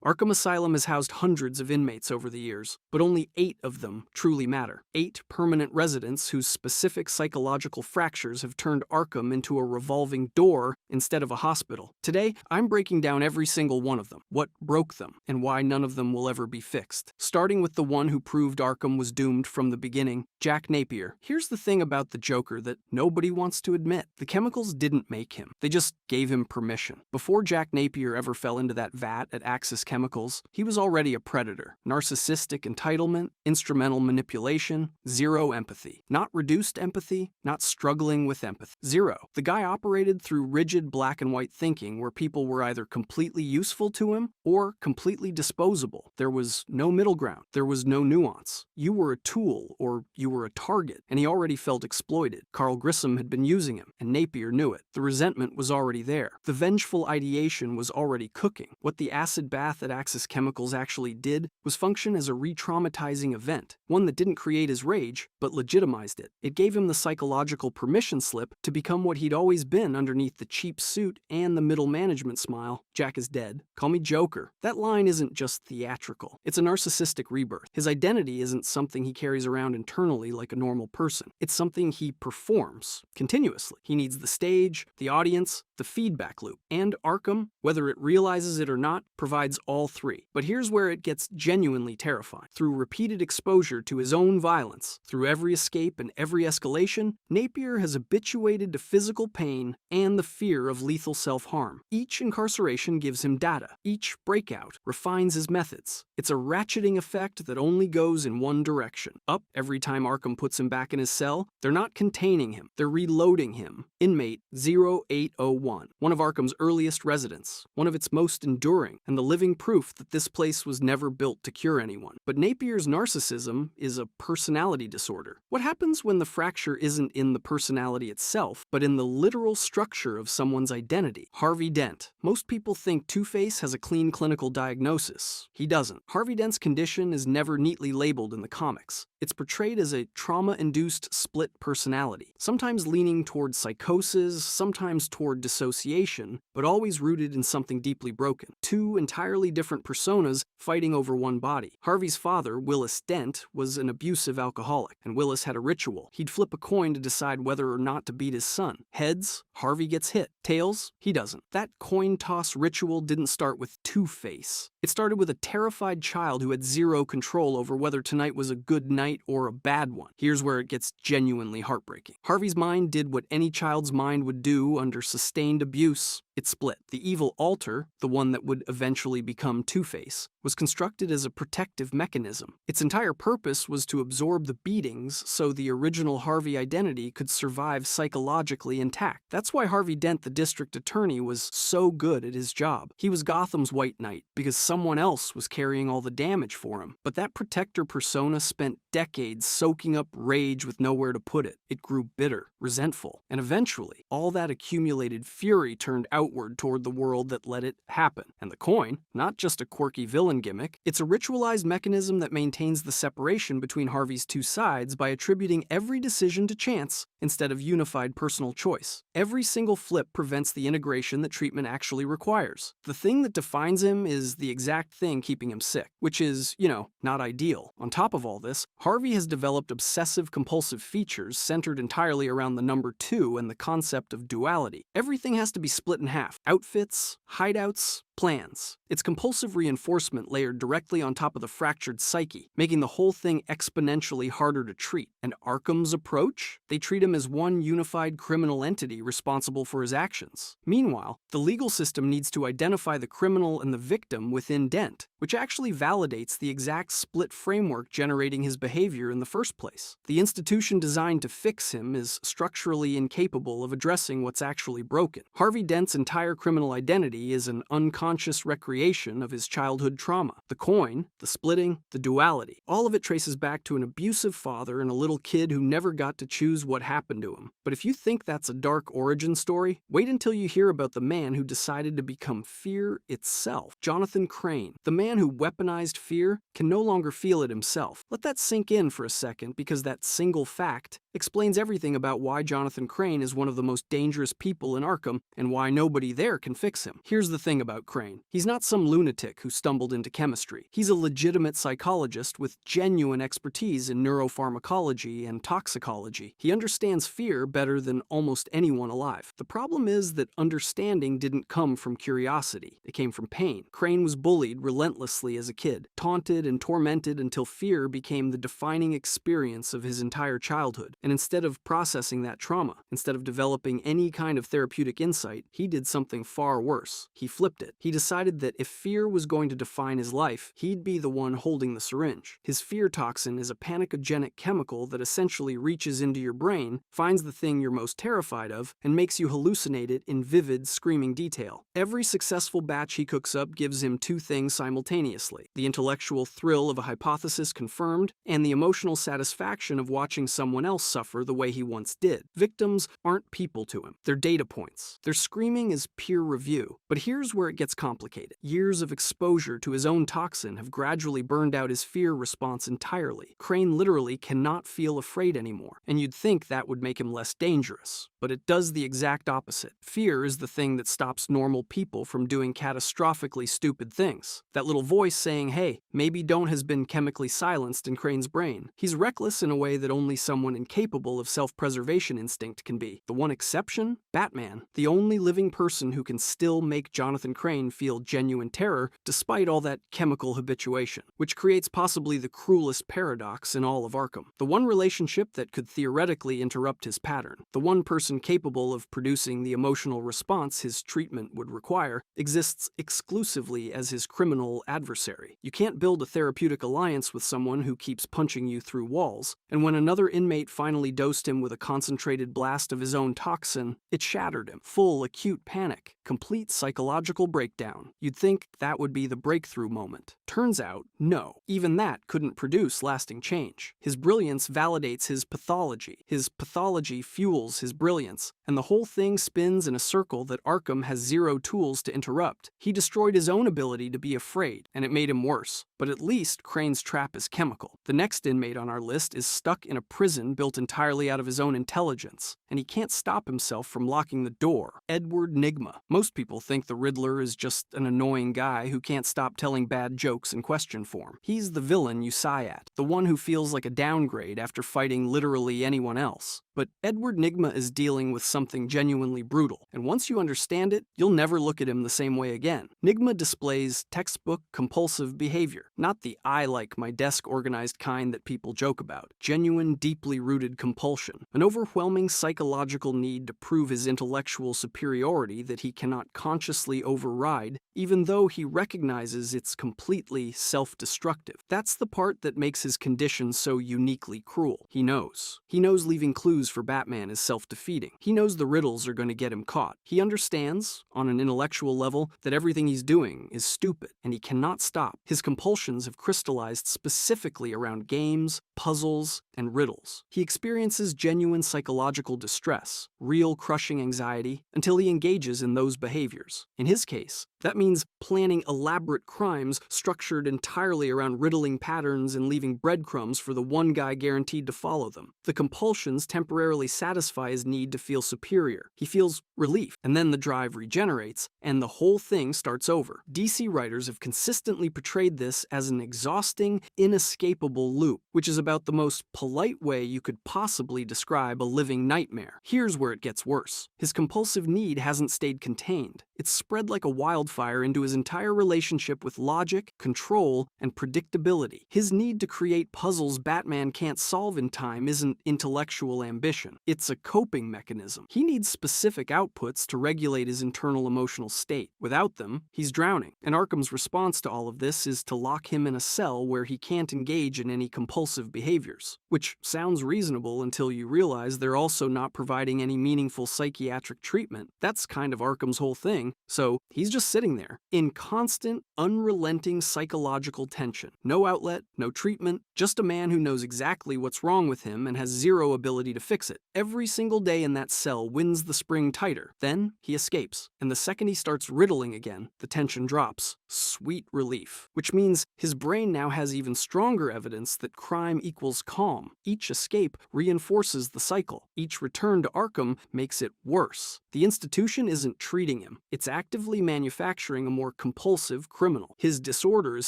Arkham Asylum has housed hundreds of inmates over the years, but only 8 of them truly matter. 8 permanent residents whose specific psychological fractures have turned Arkham into a revolving door instead of a hospital. Today, I'm breaking down every single one of them, what broke them, and why none of them will ever be fixed. Starting with the one who proved Arkham was doomed from the beginning, Jack Napier. Here's the thing about the Joker that nobody wants to admit. The chemicals didn't make him. They just gave him permission. Before Jack Napier ever fell into that vat at Axis Chemicals, he was already a predator. Narcissistic entitlement, instrumental manipulation, zero empathy. Not reduced empathy, not struggling with empathy. Zero. The guy operated through rigid black and white thinking where people were either completely useful to him or completely disposable. There was no middle ground. There was no nuance. You were a tool or you were a target, and he already felt exploited. Carl Grissom had been using him, and Napier knew it. The resentment was already there. The vengeful ideation was already cooking. What the acid bath at Axis Chemicals actually did was function as a re-traumatizing event, one that didn't create his rage, but legitimized it. It gave him the psychological permission slip to become what he'd always been underneath the cheap suit and the middle management smile. Jack is dead. Call me Joker. That line isn't just theatrical. It's a narcissistic rebirth. His identity isn't something he carries around internally like a normal person. It's something he performs continuously. He needs the stage, the audience, the feedback loop. And Arkham, whether it realizes it or not, provides all three. But here's where it gets genuinely terrifying. Through repeated exposure to his own violence, through every escape and every escalation, Napier has habituated to physical pain and the fear of lethal self-harm. Each incarceration gives him data. Each breakout refines his methods. It's a ratcheting effect that only goes in one direction. Up every time Arkham puts him back in his cell. They're not containing him. They're reloading him. Inmate 0801, one of Arkham's earliest residents, one of its most enduring, and the living proof that this place was never built to cure anyone. But Napier's narcissism is a personality disorder. What happens when the fracture isn't in the personality itself, but in the literal structure of someone's identity? Harvey Dent. Most people think Two-Face has a clean clinical diagnosis. He doesn't. Harvey Dent's condition is never neatly labeled in the comics. It's portrayed as a trauma-induced split personality, sometimes leaning toward psychosis, sometimes toward dissociation, but always rooted in something deeply broken. 2 entirely different personas fighting over one body. Harvey's father, Willis Dent, was an abusive alcoholic, and Willis had a ritual. He'd flip a coin to decide whether or not to beat his son. Heads, Harvey gets hit. Tails, he doesn't. That coin toss ritual didn't start with Two-Face. It started with a terrified child who had zero control over whether tonight was a good night or a bad one. Here's where it gets genuinely heartbreaking. Harvey's mind did what any child's mind would do under sustained abuse. It split. The evil alter, the one that would eventually become Two-Face, was constructed as a protective mechanism. Its entire purpose was to absorb the beatings so the original Harvey identity could survive psychologically intact. That's why Harvey Dent, the district attorney, was so good at his job. He was Gotham's White Knight because someone else was carrying all the damage for him. But that protector persona spent decades soaking up rage with nowhere to put it. It grew bitter, resentful, and eventually, all that accumulated fury turned outward toward the world that let it happen. And the coin, not just a quirky villain gimmick, it's a ritualized mechanism that maintains the separation between Harvey's two sides by attributing every decision to chance instead of unified personal choice. Every single flip prevents the integration that treatment actually requires. The thing that defines him is the exact thing keeping him sick, which is, not ideal. On top of all this, Harvey has developed obsessive-compulsive features centered entirely around the number 2 and the concept of duality. Everything has to be split in half. Outfits, hideouts, plans. It's compulsive reinforcement layered directly on top of the fractured psyche, making the whole thing exponentially harder to treat. And Arkham's approach? They treat him as one unified criminal entity responsible for his actions. Meanwhile, the legal system needs to identify the criminal and the victim within Dent, which actually validates the exact split framework generating his behavior in the first place. The institution designed to fix him is structurally incapable of addressing what's actually broken. Harvey Dent's entire criminal identity is an unconscious recreation of his childhood trauma. The coin, the splitting, the duality, all of it traces back to an abusive father and a little kid who never got to choose what happened to him. But if you think that's a dark origin story, wait until you hear about the man who decided to become fear itself. Jonathan Crane, the man who weaponized fear, can no longer feel it himself. Let that sink in for a second, because that single fact explains everything about why Jonathan Crane is one of the most dangerous people in Arkham and why nobody there can fix him. Here's the thing about Crane. He's not some lunatic who stumbled into chemistry. He's a legitimate psychologist with genuine expertise in neuropharmacology and toxicology. He understands fear better than almost anyone alive. The problem is that understanding didn't come from curiosity. It came from pain. Crane was bullied relentlessly as a kid, taunted and tormented until fear became the defining experience of his entire childhood. And instead of processing that trauma, instead of developing any kind of therapeutic insight, he did something far worse. He flipped it. He decided that if fear was going to define his life, he'd be the one holding the syringe. His fear toxin is a panicogenic chemical that essentially reaches into your brain, finds the thing you're most terrified of, and makes you hallucinate it in vivid, screaming detail. Every successful batch he cooks up gives him two things simultaneously: the intellectual thrill of a hypothesis confirmed, and the emotional satisfaction of watching someone else suffer the way he once did. Victims aren't people to him. They're data points. Their screaming is peer review. But here's where it gets complicated. Years of exposure to his own toxin have gradually burned out his fear response entirely. Crane literally cannot feel afraid anymore, and you'd think that would make him less dangerous. But it does the exact opposite. Fear is the thing that stops normal people from doing catastrophically stupid things. That little voice saying, hey, maybe don't, has been chemically silenced in Crane's brain. He's reckless in a way that only someone incapable of self-preservation instinct can be. The one exception? Batman. The only living person who can still make Jonathan Crane feel genuine terror despite all that chemical habituation, which creates possibly the cruelest paradox in all of Arkham. The one relationship that could theoretically interrupt his pattern, the one person capable of producing the emotional response his treatment would require, exists exclusively as his criminal adversary. You can't build a therapeutic alliance with someone who keeps punching you through walls, and when another inmate finally dosed him with a concentrated blast of his own toxin, it shattered him. Full acute panic, complete psychological breakdown. You'd think that would be the breakthrough moment. Turns out, no. Even that couldn't produce lasting change. His brilliance validates his pathology. His pathology fuels his brilliance, and the whole thing spins in a circle that Arkham has zero tools to interrupt. He destroyed his own ability to be afraid, and it made him worse. But at least Crane's trap is chemical. The next inmate on our list is stuck in a prison built entirely out of his own intelligence, and he can't stop himself from locking the door. Edward Nygma. Most people think the Riddler is just an annoying guy who can't stop telling bad jokes in question form. He's the villain you sigh at, the one who feels like a downgrade after fighting literally anyone else. But Edward Nygma is dealing with something genuinely brutal, and once you understand it, you'll never look at him the same way again. Nygma displays textbook compulsive behavior, not the I like my desk organized kind that people joke about. Genuine, deeply rooted compulsion, an overwhelming psychological need to prove his intellectual superiority that he cannot consciously override, even though he recognizes it's completely self-destructive. That's the part that makes his condition so uniquely cruel. He knows. He knows leaving clues for Batman is self-defeating. He knows the riddles are going to get him caught. He understands, on an intellectual level, that everything he's doing is stupid, and he cannot stop. His compulsions have crystallized specifically around games, puzzles, and riddles. He experiences genuine psychological distress, real crushing anxiety, until he engages in those behaviors. In his case, that means planning elaborate crimes structured entirely around riddling patterns and leaving breadcrumbs for the one guy guaranteed to follow them. The compulsions temporarily satisfy his need to feel superior. He feels relief, and then the drive regenerates, and the whole thing starts over. DC writers have consistently portrayed this as an exhausting, inescapable loop, which is about the most polite way you could possibly describe a living nightmare. Here's where it gets worse. His compulsive need hasn't stayed contained. It's spread like a wildfire into his entire relationship with logic, control, and predictability. His need to create puzzles Batman can't solve in time isn't intellectual ambition. It's a coping mechanism. He needs specific outputs to regulate his internal emotional state. Without them, he's drowning. And Arkham's response to all of this is to lock him in a cell where he can't engage in any compulsive behaviors. Which sounds reasonable until you realize they're also not providing any meaningful psychiatric treatment. That's kind of Arkham's whole thing. So he's just sitting sitting there, in constant, unrelenting psychological tension. No outlet, no treatment, just a man who knows exactly what's wrong with him and has zero ability to fix it. Every single day in that cell wins the spring tighter. Then he escapes, and the second he starts riddling again, the tension drops. Sweet relief. Which means his brain now has even stronger evidence that crime equals calm. Each escape reinforces the cycle. Each return to Arkham makes it worse. The institution isn't treating him. It's actively manufacturing a more compulsive criminal. His disorder is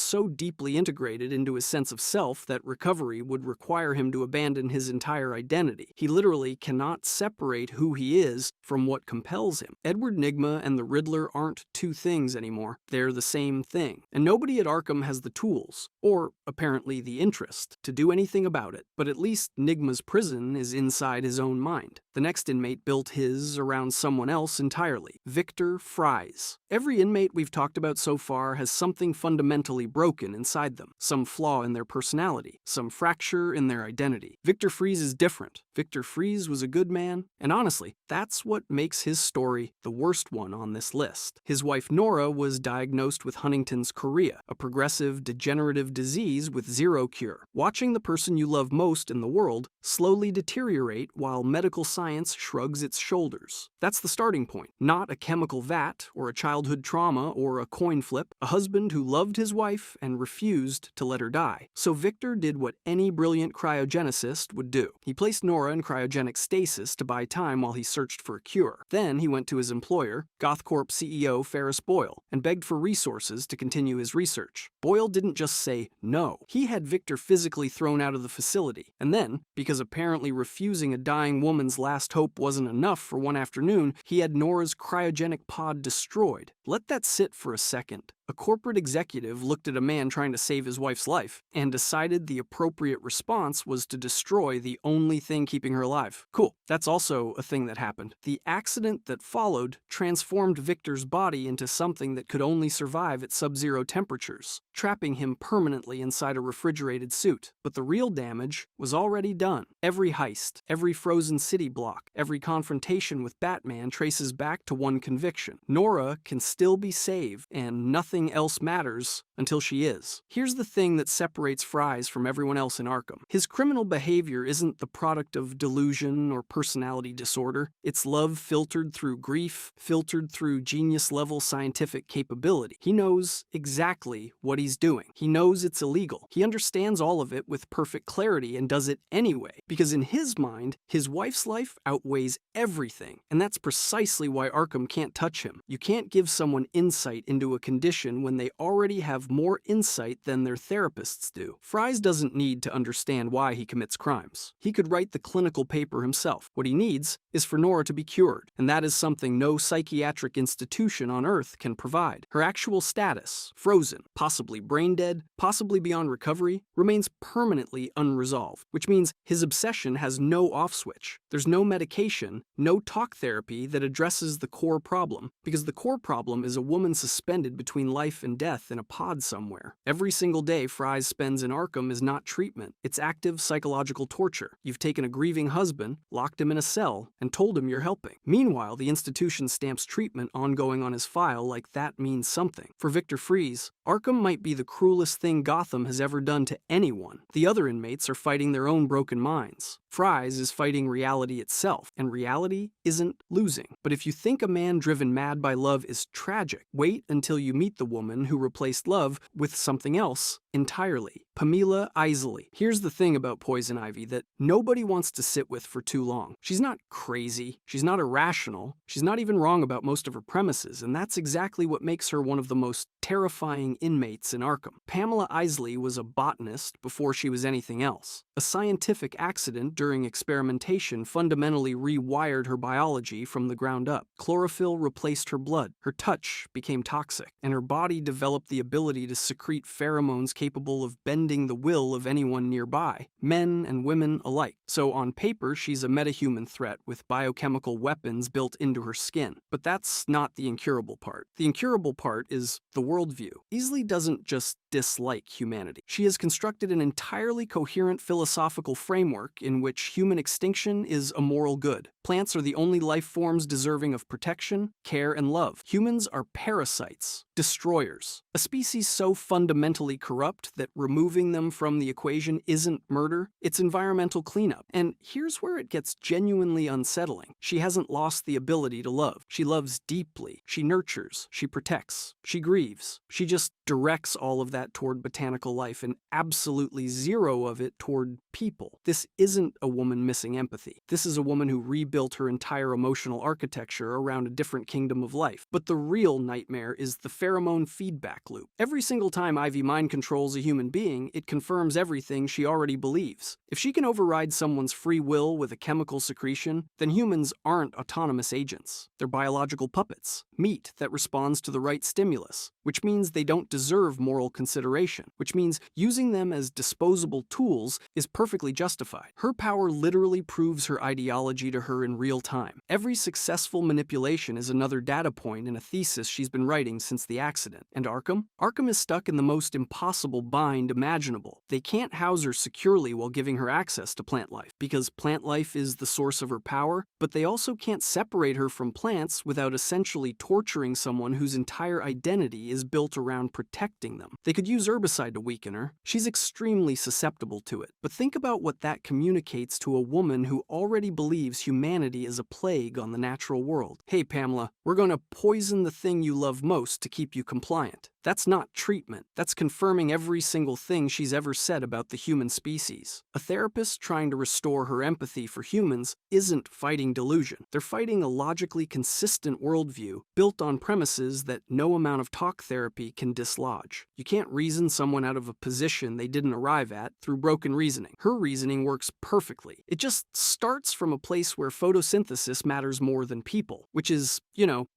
so deeply integrated into his sense of self that recovery would require him to abandon his entire identity. He literally cannot separate who he is from what compels him. Edward Nygma and the Riddler aren't two things anymore. They're the same thing. And nobody at Arkham has the tools, or apparently the interest, to do anything about it. But at least Nygma's prison is inside his own mind. The next inmate built his around someone else entirely. Victor Fries. Every inmate we've talked about so far has something fundamentally broken inside them. Some flaw in their personality. Some fracture in their identity. Victor Fries is different. Victor Fries was a good man, and honestly, that's what makes his story the worst one on this list. His wife Nora was diagnosed with Huntington's chorea, a progressive degenerative disease with zero cure. Watching the person you love most in the world slowly deteriorate while medical science shrugs its shoulders. That's the starting point. Not a chemical vat, or a childhood trauma, or a coin flip. A husband who loved his wife and refused to let her die. So Victor did what any brilliant cryogenicist would do. He placed Nora in cryogenic stasis to buy time while he searched for a cure. Then he went to his employer, GothCorp CEO Ferris Boyle, and begged for resources to continue his research. Boyle didn't just say no. He had Victor physically thrown out of the facility. And then, because apparently refusing a dying woman's last hope wasn't enough for one afternoon, he had Nora's cryogenic pod destroyed. Let that sit for a second. A corporate executive looked at a man trying to save his wife's life and decided the appropriate response was to destroy the only thing keeping her alive. Cool. That's also a thing that happened. The accident that followed transformed Victor's body into something that could only survive at sub-zero temperatures, trapping him permanently inside a refrigerated suit. But the real damage was already done. Every heist, every frozen city block, every confrontation with Batman traces back to one conviction. Nora can still be saved, and nothing else matters until she is. Here's the thing that separates Fries from everyone else in Arkham. His criminal behavior isn't the product of delusion or personality disorder. It's love filtered through grief, filtered through genius-level scientific capability. He knows exactly what he's doing. He knows it's illegal. He understands all of it with perfect clarity and does it anyway, because in his mind, his wife's life outweighs everything. And that's precisely why Arkham can't touch him. You can't give someone insight into a condition when they already have more insight than their therapists do. Fries doesn't need to understand why he commits crimes. He could write the clinical paper himself. What he needs is for Nora to be cured, and that is something no psychiatric institution on Earth can provide. Her actual status, frozen, possibly brain dead, possibly beyond recovery, remains permanently unresolved, which means his obsession has no off switch. There's no medication, no talk therapy that addresses the core problem, because the core problem is a woman suspended between life and death in a pod somewhere. Every single day Fries spends in Arkham is not treatment, it's active psychological torture. You've taken a grieving husband, locked him in a cell, and told him you're helping. Meanwhile, the institution stamps treatment ongoing on his file like that means something. For Victor Fries, Arkham might be the cruelest thing Gotham has ever done to anyone. The other inmates are fighting their own broken minds. Fries is fighting reality itself, and reality isn't losing. But if you think a man driven mad by love is tragic, wait until you meet the woman who replaced love with something else entirely. Pamela Isley. Here's the thing about Poison Ivy that nobody wants to sit with for too long. She's not crazy, she's not irrational, she's not even wrong about most of her premises, and that's exactly what makes her one of the most terrifying inmates in Arkham. Pamela Isley was a botanist before she was anything else. A scientific accident during experimentation fundamentally rewired her biology from the ground up. Chlorophyll replaced her blood, her touch became toxic, and her body developed the ability to secrete pheromones capable of bending the will of anyone nearby, men and women alike. So on paper, she's a metahuman threat with biochemical weapons built into her skin. But that's not the incurable part. The incurable part is the worldview. Isley doesn't just dislike humanity. She has constructed an entirely coherent philosophical framework in which human extinction is a moral good. Plants are the only life forms deserving of protection, care, and love. Humans are parasites, destroyers, a species so fundamentally corrupt that removing them from the equation isn't murder, it's environmental cleanup. And here's where it gets genuinely unsettling. She hasn't lost the ability to love. She loves deeply. She nurtures. She protects. She grieves. She just directs all of that toward botanical life and absolutely zero of it toward people. This isn't a woman missing empathy. This is a woman who rebuilt her entire emotional architecture around a different kingdom of life. But the real nightmare is the pheromone feedback loop. Every single time Ivy mind controls a human being, it confirms everything she already believes. If she can override someone's free will with a chemical secretion, then humans aren't autonomous agents. They're biological puppets, meat that responds to the right stimulus, which means they don't deserve moral consideration, which means using them as disposable tools is perfectly justified. Her power literally proves her ideology to her in real time. Every successful manipulation is another data point in a thesis she's been writing since the accident. And Arkham? Arkham is stuck in the most impossible bind imaginable. They can't house her securely while giving her access to plant life, because plant life is the source of her power, but they also can't separate her from plants without essentially torturing someone whose entire identity is built around protecting them. They could use herbicide to weaken her. She's extremely susceptible to it. But think about what that communicates to a woman who already believes humanity is a plague on the natural world. Hey, Pamela, we're going to poison the thing you love most to keep you compliant. That's not treatment. That's confirming every single thing she's ever said about the human species. A therapist trying to restore her empathy for humans isn't fighting delusion. They're fighting a logically consistent worldview built on premises that no amount of talk therapy can dislodge. You can't reason someone out of a position they didn't arrive at through broken reasoning. Her reasoning works perfectly. It just starts from a place where photosynthesis matters more than people, which is,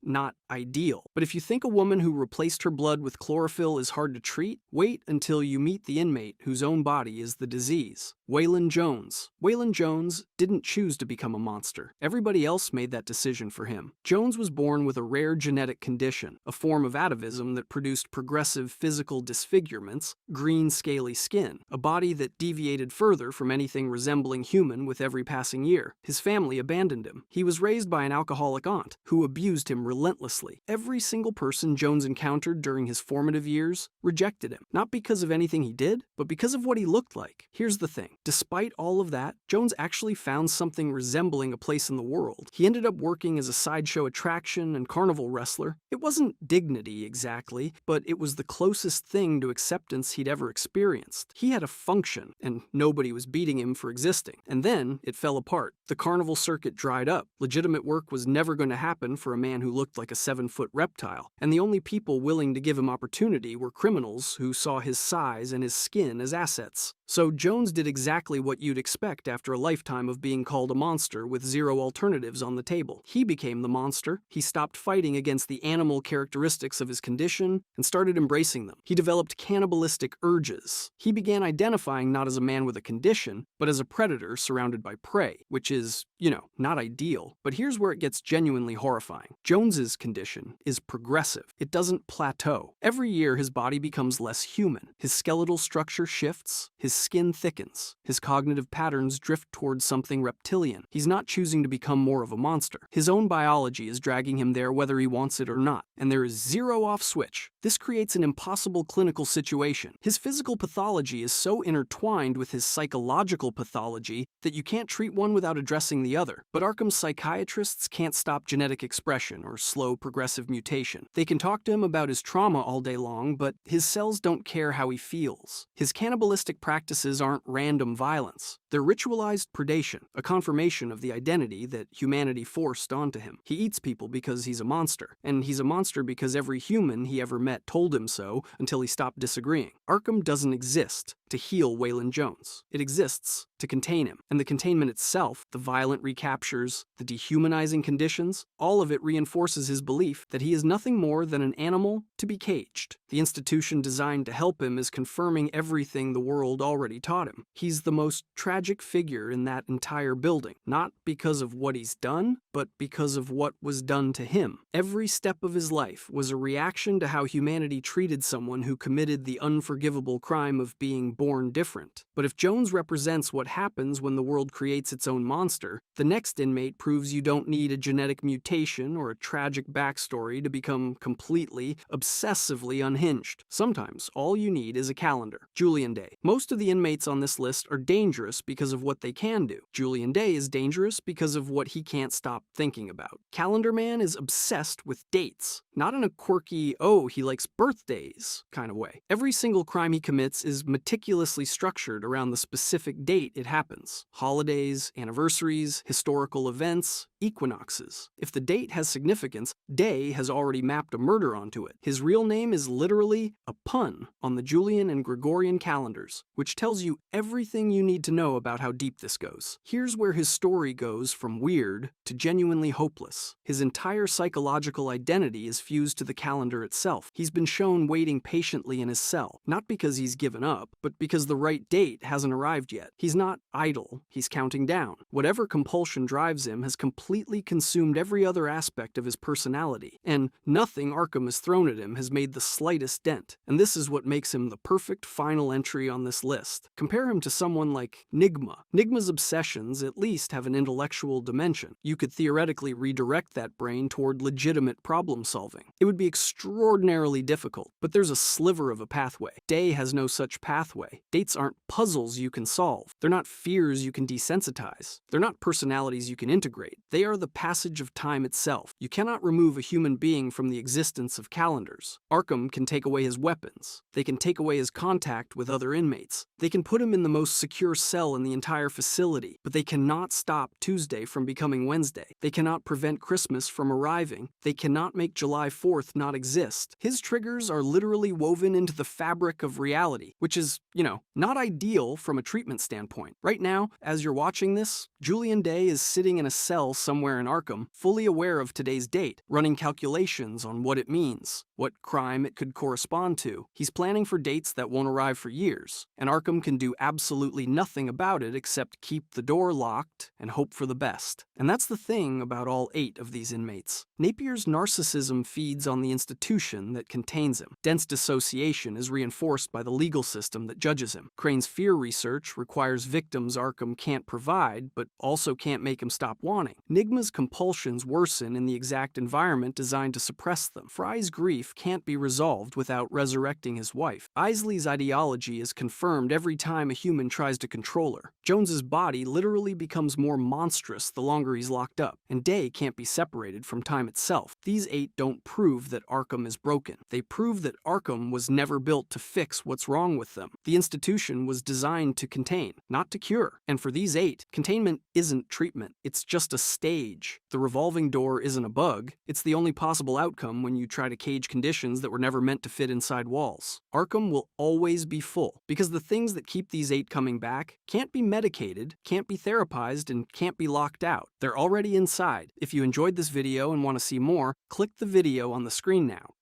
not ideal. But if you think a woman who replaced her blood with chlorophyll is hard to treat, wait until you meet the inmate whose own body is the disease. Waylon Jones. Waylon Jones didn't choose to become a monster. Everybody else made that decision for him. Jones was born with a rare genetic condition, a form of atavism that produced progressive physical disfigurements, green scaly skin, a body that deviated further from anything resembling human with every passing year. His family abandoned him. He was raised by an alcoholic aunt, who abused him relentlessly. Every single person Jones encountered during his formative years rejected him, not because of anything he did, but because of what he looked like. Here's the thing. Despite all of that, Jones actually found something resembling a place in the world. He ended up working as a sideshow attraction and carnival wrestler. It wasn't dignity exactly, but it was the closest thing to acceptance he'd ever experienced. He had a function, and nobody was beating him for existing. And then it fell apart. The carnival circuit dried up. Legitimate work was never going to happen for a man who looked like a 7-foot reptile, and the only people willing to give him opportunity were criminals who saw his size and his skin as assets. So Jones did exactly what you'd expect after a lifetime of being called a monster with zero alternatives on the table. He became the monster. He stopped fighting against the animal characteristics of his condition and started embracing them. He developed cannibalistic urges. He began identifying not as a man with a condition, but as a predator surrounded by prey, which is, not ideal. But here's where it gets genuinely horrifying. Jones's condition is progressive. It doesn't plateau. Every year his body becomes less human. His skeletal structure shifts. His skin thickens. His cognitive patterns drift towards something reptilian. He's not choosing to become more of a monster. His own biology is dragging him there whether he wants it or not, and there is zero off switch. This creates an impossible clinical situation. His physical pathology is so intertwined with his psychological pathology that you can't treat one without addressing the other. But Arkham's psychiatrists can't stop genetic expression or slow progressive mutation. They can talk to him about his trauma all day long, but his cells don't care how he feels. His cannibalistic practices aren't random violence. They're ritualized predation, a confirmation of the identity that humanity forced onto him. He eats people because he's a monster, and he's a monster because every human he ever met told him so until he stopped disagreeing. Arkham doesn't exist to heal Waylon Jones. It exists to to contain him. And the containment itself, the violent recaptures, the dehumanizing conditions, all of it reinforces his belief that he is nothing more than an animal to be caged. The institution designed to help him is confirming everything the world already taught him. He's the most tragic figure in that entire building, not because of what he's done, but because of what was done to him. Every step of his life was a reaction to how humanity treated someone who committed the unforgivable crime of being born different. But if Jones represents what happens when the world creates its own monster, the next inmate proves you don't need a genetic mutation or a tragic backstory to become completely, obsessively unhinged. Sometimes all you need is a calendar. Julian Day. Most of the inmates on this list are dangerous because of what they can do. Julian Day is dangerous because of what he can't stop thinking about. Calendar Man is obsessed with dates, not in a quirky, oh, he likes birthdays kind of way. Every single crime he commits is meticulously structured around the specific date it happens. Holidays, anniversaries, historical events, equinoxes. If the date has significance, Day has already mapped a murder onto it. His real name is literally a pun on the Julian and Gregorian calendars, which tells you everything you need to know about how deep this goes. Here's where his story goes from weird to genuinely hopeless. His entire psychological identity is fused to the calendar itself. He's been shown waiting patiently in his cell, not because he's given up, but because the right date hasn't arrived yet. He's not idle, he's counting down. Whatever compulsion drives him has completely consumed every other aspect of his personality, and nothing Arkham has thrown at him has made the slightest dent. And this is what makes him the perfect final entry on this list. Compare him to someone like Nigma. Nigma's obsessions at least have an intellectual dimension. You could theoretically redirect that brain toward legitimate problem solving. It would be extraordinarily difficult, but there's a sliver of a pathway. Day has no such pathway. Dates aren't puzzles you can solve. They're not fears you can desensitize. They're not personalities you can integrate. They are the passage of time itself. You cannot remove a human being from the existence of calendars. Arkham can take away his weapons. They can take away his contact with other inmates. They can put him in the most secure cell in the entire facility, but they cannot stop Tuesday from becoming Wednesday. They cannot prevent Christmas from arriving. They cannot make July 4th not exist. His triggers are literally woven into the fabric of reality, which is, not ideal from a treatment standpoint. Right now, as you're watching this, Julian Day is sitting in a cell somewhere in Arkham, fully aware of today's date, running calculations on what it means, what crime it could correspond to. He's planning for dates that won't arrive for years, and Arkham can do absolutely nothing about it except keep the door locked and hope for the best. And that's the thing about all 8 of these inmates. Napier's narcissism feeds on the institution that contains him. Dense dissociation is reinforced by the legal system that judges him. Crane's fear research requires victims Arkham can't provide, but also can't make him stop wanting. Nigma's compulsions worsen in the exact environment designed to suppress them. Fry's grief can't be resolved without resurrecting his wife. Isley's ideology is confirmed every time a human tries to control her. Jones's body literally becomes more monstrous the longer he's locked up, and Day can't be separated from time itself. These 8 don't prove that Arkham is broken. They prove that Arkham was never built to fix what's wrong with them. The institution was designed to contain, not to cure. And for these 8, containment isn't treatment. It's just a stage. The revolving door isn't a bug. It's the only possible outcome when you try to cage conditions that were never meant to fit inside walls. Arkham will always be full, because the things that keep these 8 coming back can't be medicated, can't be therapized, and can't be locked out. They're already inside. If you enjoyed this video and want to see more, click the video on the screen now.